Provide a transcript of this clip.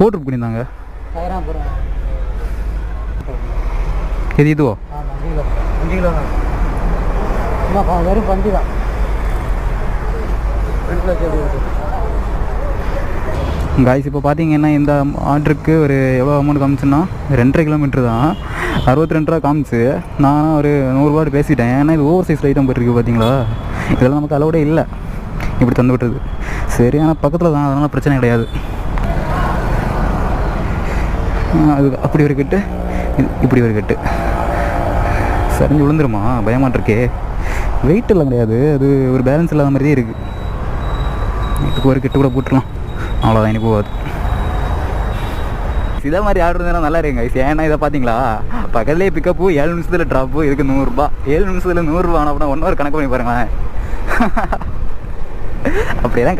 போட்டு பண்ணியிருந்தாங்க. இது இதுவோ வெறும் பஞ்சு தான். காய்ஸ் இப்போ பார்த்தீங்கன்னா இந்த ஆர்டருக்கு ஒரு எவ்வளோ அமௌண்ட் காமிச்சுன்னா 2.5 கிலோமீட்டர் தான், 62 ரூபா காமிச்சு. நானும் ஒரு 100 ரூபாட்டு பேசிட்டேன். ஏன்னா இது ஓவர் சைஸ் ஐட்டம் போயிருக்கு பார்த்தீங்களா, இதெல்லாம் நமக்கு அலோடே இல்லை இப்படி தந்து விட்டுருது. சரி, ஆனால் பக்கத்தில் தான், அதனால் பிரச்சனை கிடையாது. அது அப்படி ஒரு கட்டு, இப்படி ஒரு கட்டு சரிஞ்சு விழுந்துருமா, பயமாட்டிருக்கே. வெயிட் எல்லாம் கிடையாது, அது ஒரு பேலன்ஸ் இல்லாத மாதிரியே இருக்குது. இதுக்கு ஒரு கட்டு கூட போட்டுடலாம், அவ்வளோதான், இனி போகாது. இதே மாதிரி ஆர்டர் இருந்தால் நல்லா இருக்குங்க. ஏன்னா இதை பார்த்தீங்களா, பக்கத்துலேயே பிக்கப்பு, 7 நிமிஷத்தில் ட்ராப்பு, இதுக்கு 100 ரூபா. 7 நிமிஷத்தில் 100 ரூபா. அப்படின்னா 1 ஹவர் கணக்கு பண்ணி பாருங்களேன். அப்படியெல்லாம் கிடைக்கும்.